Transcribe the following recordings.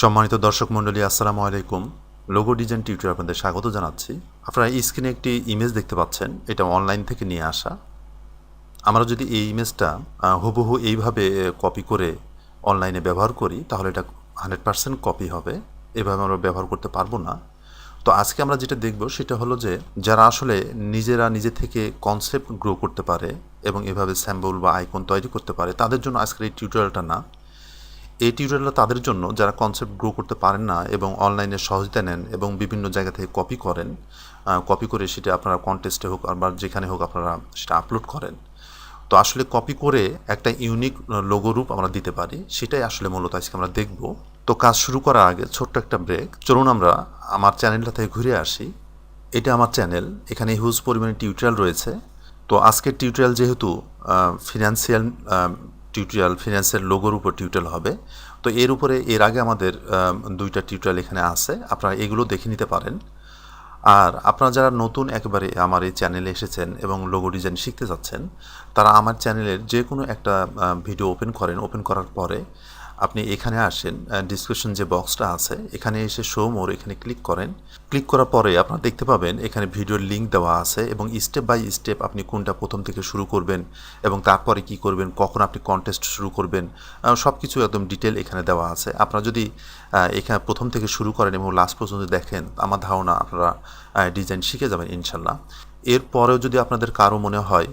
সম্মানিত দর্শক মণ্ডলী, আসসালামু আলাইকুম। লোগো ডিজাইন টিউটোরিয়ালে আপনাদের স্বাগত জানাচ্ছি। আপনারা এই স্ক্রিনে একটি ইমেজ দেখতে পাচ্ছেন, এটা অনলাইন থেকে নিয়ে আসা। আমরা যদি এই ইমেজটা হুবহু এইভাবে কপি করে অনলাইনে ব্যবহার করি, তাহলে এটা 100% কপি হবে। এভাবে আমরা ব্যবহার করতে পারবো না। তো আজকে আমরা যেটা দেখব সেটা হলো যে, যারা আসলে নিজে থেকে কনসেপ্ট গ্রো করতে পারে এবং এভাবে স্যাম্পল বা আইকন তৈরি করতে পারে, তাদের জন্য আজকের এই টিউটোরিয়ালটা না। এই টিউটোরিয়ালটা তাদের জন্য যারা কনসেপ্ট গ্রো করতে পারেন না এবং অনলাইনে সহজতা নেন এবং বিভিন্ন জায়গা থেকে কপি করেন, কপি করে সেটা আপনারা কন্টেস্টে হোক বা যেখানে হোক আপনারা সেটা আপলোড করেন। তো আসলে কপি করে একটা ইউনিক লোগো রূপ আমরা দিতে পারি, সেটাই আসলে মূলত আজকে আমরা দেখব। তো কাজ শুরু করার আগে ছোট্ট একটা ব্রেক, চলুন আমরা আমার চ্যানেলটা থেকে ঘুরে আসি। এটা আমার চ্যানেল, এখানে হিউজ পরিমাণে টিউটোরিয়াল রয়েছে। তো আজকের টিউটোরিয়াল যেহেতু ফিনান্সিয়াল টিউটোরিয়াল, ফিনান্সিয়াল লোগোর উপর টিউটোরিয়াল হবে, তো এর উপরে এর আগে আমাদের দুইটা টিউটোরিয়াল এখানে আছে, আপনারা এগুলো দেখে নিতে পারেন। আর আপনারা যারা নতুন একেবারে আমার এই চ্যানেলে এসেছেন এবং লোগো ডিজাইন শিখতে যাচ্ছেন, তারা আমার চ্যানেলের যে কোনো একটা ভিডিও ওপেন করেন। ওপেন করার পরে আপনি এখানে আসেন, ডিসক্রিপশন যে বক্সটা আছে এখানে এসে শো মোর এখানে ক্লিক করেন। ক্লিক করার পরে আপনারা দেখতে পাবেন এখানে ভিডিওর লিঙ্ক দেওয়া আছে এবং স্টেপ বাই স্টেপ আপনি কোনটা প্রথম থেকে শুরু করবেন এবং তারপরে কি করবেন, কখন আপনি কন্টেস্ট শুরু করবেন, সব কিছু একদম ডিটেল এখানে দেওয়া আছে। আপনারা যদি এখানে প্রথম থেকে শুরু করেন এবং লাস্ট পর্যন্ত দেখেন, আমার ধারণা আপনারা ডিজাইন শিখে যাবেন ইনশাল্লাহ। এরপরেও যদি আপনাদের কারো মনে হয়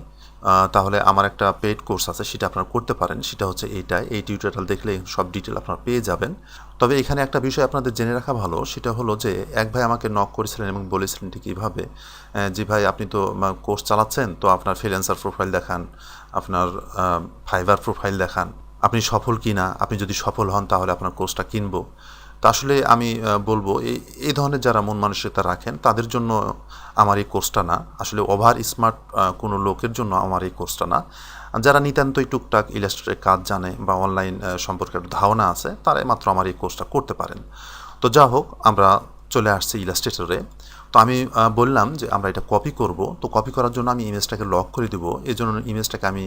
তাহলে আমার একটা পেইড কোর্স আছে, সেটা আপনারা করতে পারেন। সেটা হচ্ছে এই টিউটোরিয়াল দেখলে সব ডিটেল আপনারা পেয়ে যাবেন। তবে এখানে একটা বিষয় আপনাদের জেনে রাখা ভালো, সেটা হলো যে এক ভাই আমাকে নক করেছিলেন এবং বলেছিলেন ঠিক এইভাবে যে ভাই আপনি তো কোর্স চালাচ্ছেন, তো আপনার ফ্রিল্যান্সার প্রোফাইল দেখান, আপনার ফাইবার প্রোফাইল দেখান, আপনি সফল কি না, আপনি যদি সফল হন তাহলে আপনার কোর্সটা কিনবো। তা আসলে আমি বলবো এই ধরনের যারা মন মানসিকতা রাখেন তাদের জন্য আমার এই কোর্সটা না। আসলে ওভার স্মার্ট কোনো লোকের জন্য আমার এই কোর্সটা না। যারা নিতান্তই টুকটাক ইলাস্ট্রেটের কাজ জানে বা অনলাইন সম্পর্কে একটা ধারণা আছে, তারাই মাত্র আমার এই কোর্সটা করতে পারেন। তো যা হোক, আমরা চলে আসছি ইলাস্ট্রেটরে। তো আমি বললাম যে আমরা এটা কপি করব। তো কপি করার জন্য আমি ইমেজটাকে লক করে দেবো। এই জন্য ইমেজটাকে আমি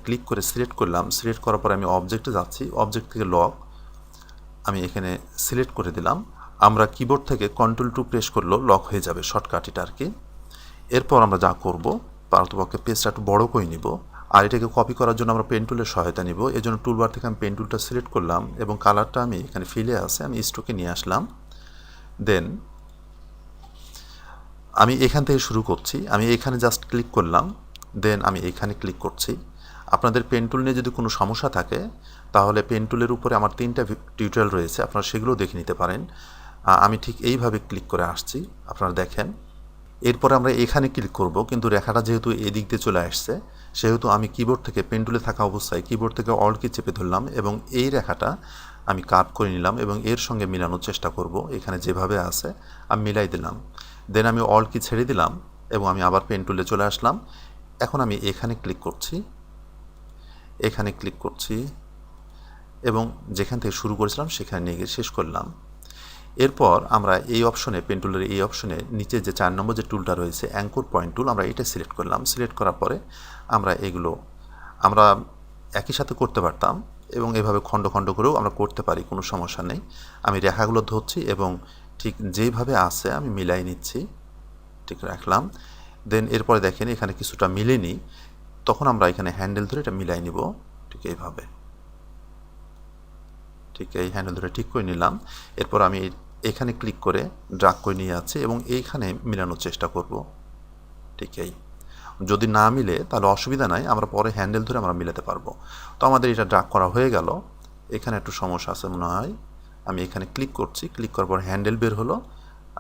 ক্লিক করে সিলেক্ট করলাম। সিলেক্ট করার পরে আমি অবজেক্টে যাচ্ছি, অবজেক্ট থেকে লক আমি এখানে সিলেক্ট করে দিলাম। আমরা কিবোর্ড থেকে কন্ট্রোল 2 প্রেস করলেও লক হয়ে যাবে, শর্টকাট এটা আর কি। এরপর আমরা যা করব, পারতপক্ষে পেজটা একটু বড় করে নিব। আর এটাকে কপি করার জন্য আমরা পেন টুলের সহায়তা নিব। এই জন্য টুলবার থেকে আমি পেন টুলটা সিলেক্ট করলাম এবং কালারটা আমি এখানে ফিলে আছে, আমি স্ট্রোকে নিয়ে আসলাম। দেন আমি এখান থেকে শুরু করছি। আমি এখানে জাস্ট ক্লিক করলাম, দেন আমি এখানে ক্লিক করছি। আপনাদের পেন টুল নিয়ে যদি কোনো সমস্যা থাকে, তাহলে পেন টুলের উপরে আমার 3টা টিউটোরিয়াল রয়েছে, আপনারা সেগুলো দেখে নিতে পারেন। আমি ঠিক এইভাবে ক্লিক করে আসছি, আপনারা দেখেন। এরপরে আমরা এখানে ক্লিক করব, কিন্তু রেখাটা যেহেতু এদিক দিয়ে চলে আসছে, সেহেতু আমি কিবোর্ড থেকে পেন টুলে থাকা অবস্থায় কিবোর্ড থেকে অল্ট কি চেপে ধরলাম এবং এই রেখাটা আমি কাট করে নিলাম এবং এর সঙ্গে মিলানোর চেষ্টা করব। এখানে যেভাবে আছে আমি মিলাই দিলাম। দেন আমি অল্ট কি ছেড়ে দিলাম এবং আমি আবার পেন টুলে চলে আসলাম। এখন আমি এখানে ক্লিক করছি, এখানে ক্লিক করছি এবং যেখান থেকে শুরু করেছিলাম সেখানে নিয়ে গিয়ে শেষ করলাম। এরপর আমরা এই অপশনে, পেন টুলের এই অপশনে নিচে যে 4 নম্বর যে টুলটা রয়েছে অ্যাঙ্কর পয়েন্ট টুল, আমরা এটা সিলেক্ট করলাম। সিলেক্ট করার পরে আমরা এগুলো আমরা একই সাথে করতে পারতাম এবং এভাবে খণ্ড খণ্ড করেও আমরা করতে পারি, কোনো সমস্যা নেই। আমি রেখাগুলো ধরছি এবং ঠিক যেইভাবে আছে আমি মিলাই নিচ্ছি, ঠিক রাখলাম। দেন এরপরে দেখেন এখানে কিছুটা মিলেনি, তখন আমরা এখানে হ্যান্ডেল ধরে এটা মিলাই নিব, ঠিক এইভাবে। ঠিক এই হ্যান্ডেল ধরে ঠিক করে নিলাম। এরপর আমি এখানে ক্লিক করে ড্রাগ করে নিয়ে যাচ্ছি এবং এইখানে মিলানোর চেষ্টা করব, ঠিক এই। যদি না মিলে তাহলে অসুবিধা নাই, আমরা পরে হ্যান্ডেল ধরে আমরা মিলাতে পারবো। তো আমাদের এটা ড্রাগ করা হয়ে গেল। এখানে একটু সমস্যা আছে মনে হয়, আমি এখানে ক্লিক করছি, ক্লিক করার পর হ্যান্ডেল বের হলো,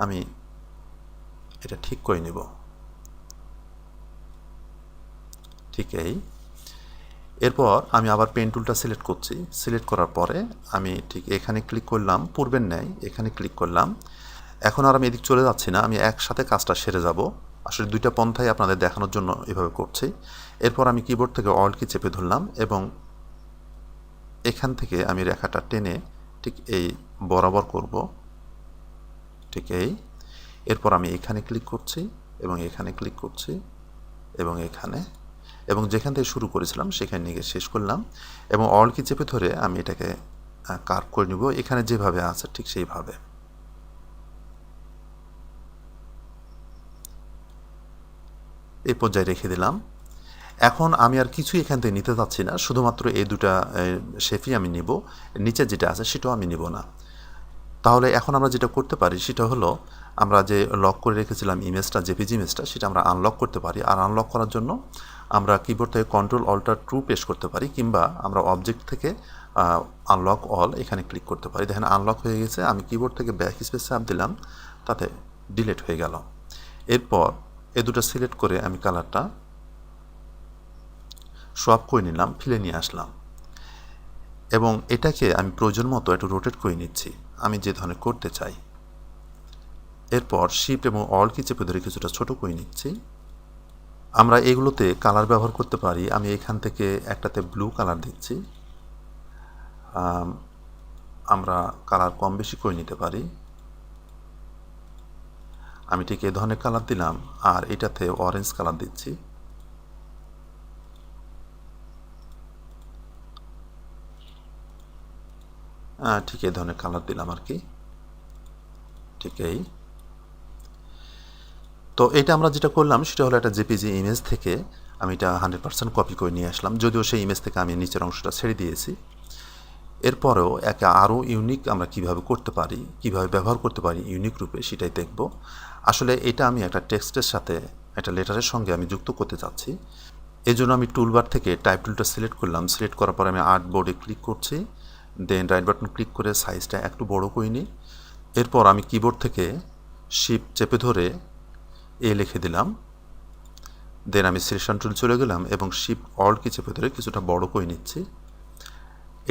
আমি এটা ঠিক করে নিব, ঠিক এই। এরপর আমি আবার পেন টুলটা সিলেক্ট করছি। সিলেক্ট করার পরে আমি ঠিক এখানে ক্লিক করলাম, পূর্বের ন্যায় এখানে ক্লিক করলাম। এখন আর আমি এদিক চলে যাচ্ছি না, আমি একসাথে কাজটা সেরে যাব। আসলে দুইটা পন্থাই আপনাদের দেখানোর জন্য এভাবে করছি। এরপর আমি কিবোর্ড থেকে অল্ট কি চেপে ধরলাম এবং এখান থেকে আমি রেখাটা টেনে ঠিক এই বরাবর করব, ঠিক এই। এরপর আমি এখানে ক্লিক করছি এবং এখানে ক্লিক করছি এবং এখানে, এবং যেখান থেকে শুরু করেছিলাম সেখানে নিয়ে গিয়ে শেষ করলাম এবং অল্ট কি চেপে ধরে আমি এটাকে কার্ভ করে নিব এখানে যেভাবে আছে ঠিক সেইভাবে। এই পর্যায়ে রেখে দিলাম। এখন আমি আর কিছুই এখান থেকে নিতে চাচ্ছি না, শুধুমাত্র এই দুটা শেপই আমি নিব, নিচে যেটা আছে সেটাও আমি নিব না। তাহলে এখন আমরা যেটা করতে পারি সেটা হলো আমরা যে লক করে রেখেছিলাম ইমেজটা, জেপিজি ইমেজটা, সেটা আমরা আনলক করতে পারি। আর আনলক করার জন্য আমরা কিবোর্ড থেকে Ctrl+Alt+T প্রেস করতে পারি, কিংবা আমরা অবজেক্ট থেকে আনলক অল এখানে ক্লিক করতে পারি। দেখেন আনলক হয়ে গেছে। আমি কিবোর্ড থেকে ব্যাক স্পেস চাপ দিলাম, তাতে ডিলিট হয়ে গেল। এরপর এ দুটো সিলেক্ট করে আমি কালারটা সোয়াপ করে নিলাম, ফিলে নিয়ে আসলাম এবং এটাকে আমি প্রয়োজন মতো একটু রোটেট করে নিচ্ছি আমি যে ধরনের করতে চাই। এরপর শিফট এবং অল কি চেপে ধরে কিছুটা ছোট করে নিচ্ছি। আমরা এগুলোতে কালার ব্যবহার করতে পারি। আমি এখান থেকে একটাতে ব্লু কালার দিচ্ছি, আমরা কালার কম বেশি করে নিতে পারি। আমি ঠিক এই ধরনের কালার দিলাম, আর এটাতে অরেঞ্জ কালার দিচ্ছি। ঠিক এই ধরনের কালার দিলাম আর কি, ঠিক এই। তো এটা আমরা যেটা করলাম সেটা হলো একটা জেপিজি ইমেজ থেকে আমি এটা 100% কপি করে নিয়ে আসলাম, যদিও সেই ইমেজ থেকে আমি নিচের অংশটা ছেড়ে দিয়েছি। এরপরেও একে আরও ইউনিক আমরা কিভাবে করতে পারি, কিভাবে ব্যবহার করতে পারি ইউনিক রূপে, সেটাই দেখব। আসলে এটা আমি একটা টেক্সটের সাথে একটা লেটারের সঙ্গে আমি যুক্ত করতে চাচ্ছি। এই জন্য আমি টুলবার থেকে টাইপ টুলটা সিলেক্ট করলাম। সিলেক্ট করার পরে আমি আর্টবোর্ডে ক্লিক করছি, দেন রাইট বাটন ক্লিক করে সাইজটা একটু বড় করে নিই। এরপর আমি কিবোর্ড থেকে শিফট চেপে ধরে এ লিখে দিলাম, দেন আমি সিলেকশন টুল চলে গেলাম এবং শিফট অল্ট কি চেপে ধরে কিছুটা বড় করে নিচ্ছি।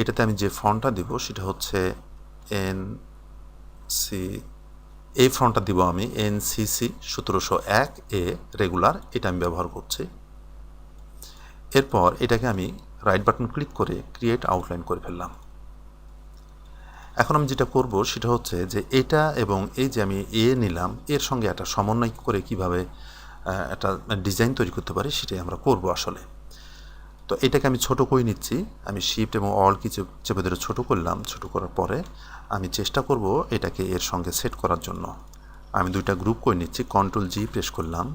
এটাতে আমি যে ফন্টটা দিব সেটা হচ্ছে এনসি, এই ফন্টটা দিব আমি NCC 1701A রেগুলার, এটা আমি ব্যবহার করছি। এরপর এটাকে আমি রাইট বাটন ক্লিক করে ক্রিয়েট আউটলাইন করে ফেললাম। এখন আমি যেটা করব সেটা হচ্ছে যে এটা এবং এই যে আমি এ নিলাম এর সঙ্গে একটা সমন্বয় করে কিভাবে একটা ডিজাইন তৈরি করতে পারি সেটাই আমরা করব আসলে। তো এটাকে আমি ছোট করে নিচ্ছি। আমি শিফট এবং অল কি চেপে ধরে ছোট করলাম। ছোট করার পরে আমি চেষ্টা করব এটাকে এর সঙ্গে সেট করার জন্য। আমি দুইটা গ্রুপ করে নিচ্ছি, Ctrl+G প্রেস করলাম।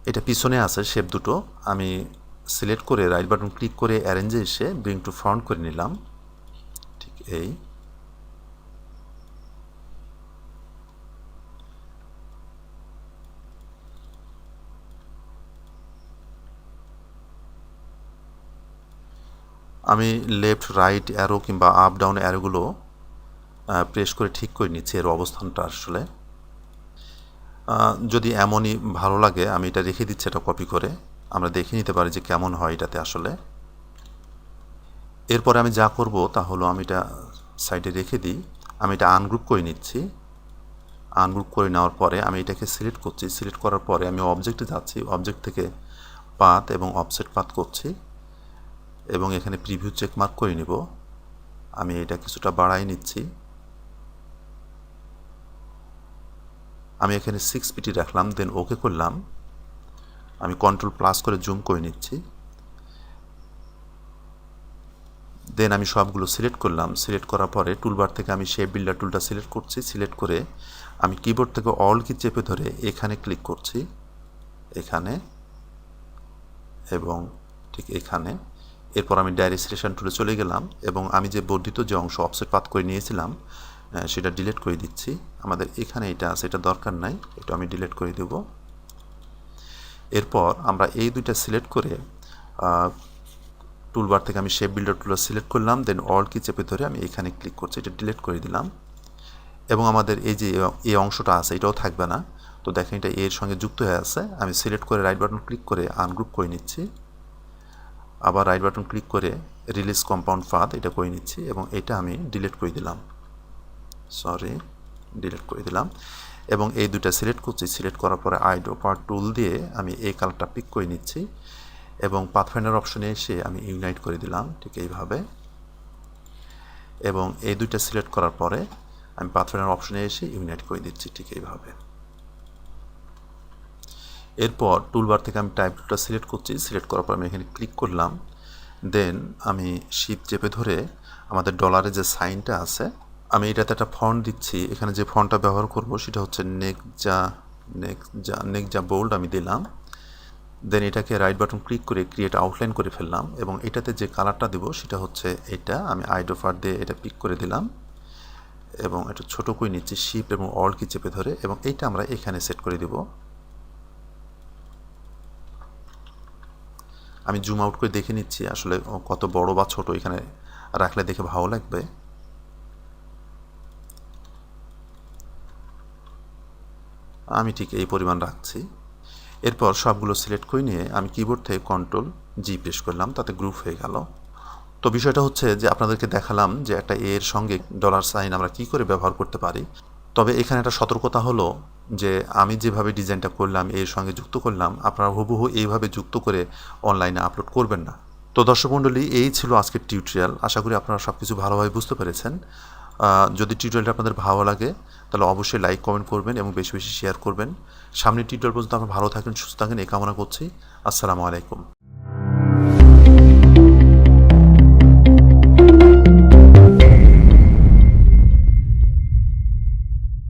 এটা পিছনে আছে শেপ দুটো, আমি সিলেক্ট করে রাইট বাটন ক্লিক করে অ্যারেঞ্জে এসে ব্রিং টু ফ্রন্ট করে নিলাম, ঠিক এই। আমি লেফট রাইট অ্যারো কিংবা আপ ডাউন অ্যারোগুলো প্রেস করে ঠিক করে নিচ্ছি এর অবস্থানটা। আসলে যদি এমনই ভালো লাগে আমি এটা রেখে দিচ্ছি, এটা কপি করে আমরা দেখে নিতে পারি যে কেমন হয় এটাতে আসলে। এরপরে আমি যা করব তা হলো আমি এটা সাইডে রেখে দিই। আমি এটা আনগ্রুপ করে নিচ্ছি। আনগ্রুপ করে নেওয়ার পরে আমি এটাকে সিলেক্ট করছি। সিলেক্ট করার পরে আমি অবজেক্টে যাচ্ছি, অবজেক্ট থেকে পাথ এবং অফসেট পাথ করছি এবং এখানে প্রিভিউ চেক মার্ক করে নিব। আমি এটা কিছুটা বাড়াই নিচ্ছি। আমি এখানে 6 পিটি রাখলাম, দেন ওকে করলাম। আমি Ctrl+ করে জুম করে নিচ্ছি। দেন আমি সবগুলো সিলেক্ট করলাম। সিলেক্ট করার পরে টুলবার থেকে আমি শেপ বিল্ডার টুলটা সিলেক্ট করছি। সিলেক্ট করে আমি কিবোর্ড থেকে অল কি চেপে ধরে এখানে ক্লিক করছি, এখানে এবং ঠিক এখানে। এরপর আমি ডাইরেক্ট সিলেকশন টুলে চলে গেলাম এবং আমি যে বর্ধিত যে অংশ অফসেট পাথ করে নিয়েছিলাম সেটা ডিলিট করে দিচ্ছি। আমাদের এখানে এটা আছে, এটা দরকার নাই, এটা আমি ডিলিট করে দেব। এরপর আমরা এই দুইটা সিলেক্ট করে টুলবার থেকে আমি শেপ বিল্ডার টুলটা সিলেক্ট করলাম, দেন অল কি চেপে ধরে আমি এখানে ক্লিক করছি, এটা ডিলিট করে দিলাম। এবং আমাদের এই যে এই অংশটা আছে এটাও থাকবে না। তো দেখেন এটা এর সঙ্গে যুক্ত হয়ে আছে। আমি সিলেক্ট করে রাইট বাটন ক্লিক করে আনগ্রুপ করে নিচ্ছি। আবার রাইট বাটন ক্লিক করে রিলিজ কম্পাউন্ড পাথ এটা করে নিচ্ছি এবং এটা আমি ডিলিট করে দিলাম, ডিলিট করে দিলাম। এবং এই দুইটা সিলেক্ট করছি। সিলেক্ট করার পরে আইড্রপার টুল দিয়ে আমি এই কালারটা পিক করে নিচ্ছি এবং পাথফাইন্ডার অপশনে এসে আমি ইউনাইট করে দিলাম ঠিক এইভাবে। এবং এই দুইটা সিলেক্ট করার পরে আমি পাথফাইন্ডার অপশনে এসে ইউনাইট করে দিচ্ছি ঠিক এইভাবে। এরপর টুলবার থেকে আমি টাইপ টুলটা সিলেক্ট করছি, সিলেক্ট করার পর আমি এখানে ক্লিক করলাম। দেন আমি শিপ চেপে ধরে আমাদের ডলারের যে সাইনটা আছে, আমি এটাতে একটা ফন্ট দিচ্ছি। এখানে যে ফন্টটা ব্যবহার করব সেটা হচ্ছে নেকজা বোল্ড আমি দিলাম। দেন এটাকে রাইট বাটন ক্লিক করে ক্রিয়েট আউটলাইন করে ফেললাম, এবং এটাতে যে কালারটা দেবো সেটা হচ্ছে এটা। আমি আইডোফার দিয়ে এটা পিক করে দিলাম এবং এটা ছোটো করে নিচ্ছি শিফট এবং অল্ট কি চেপে ধরে, এবং এইটা আমরা এখানে সেট করে দিব। আমি জুম আউট করে দেখে নিচ্ছি আসলে কত বড় বা ছোট এখানে রাখলে দেখে ভালো লাগবে। আমি ঠিক এই পরিমাণ রাখছি। এরপর সবগুলো সিলেক্ট করে নিয়ে আমি কিবোর্ড থেকে কন্ট্রোল জি প্রেস করলাম, তাতে গ্রুপ হয়ে গেল। তো বিষয়টা হচ্ছে যে আপনাদেরকে দেখালাম যে একটা এর সঙ্গে ডলার সাইন আমরা কি করে ব্যবহার করতে পারি। তবে এখানে একটা সতর্কতা হলো যে আমি যেভাবে ডিজাইনটা করলাম, এর সঙ্গে যুক্ত করলাম, আপনারা হুবহু এইভাবে যুক্ত করে অনলাইনে আপলোড করবেন না। তো দর্শক মণ্ডলী, এই ছিল আজকের টিউটোরিয়াল। আশা করি আপনারা সব কিছু ভালোভাবে বুঝতে পেরেছেন। যদি টিউটোরিয়ালটা আপনাদের ভালো লাগে তাহলে অবশ্যই লাইক কমেন্ট করবেন এবং বেশি বেশি শেয়ার করবেন। সামনের টিউটোরিয়াল পর্যন্ত আপনারা ভালো থাকেন, সুস্থ থাকেন এই কামনা করছি। আসসালামু আলাইকুম।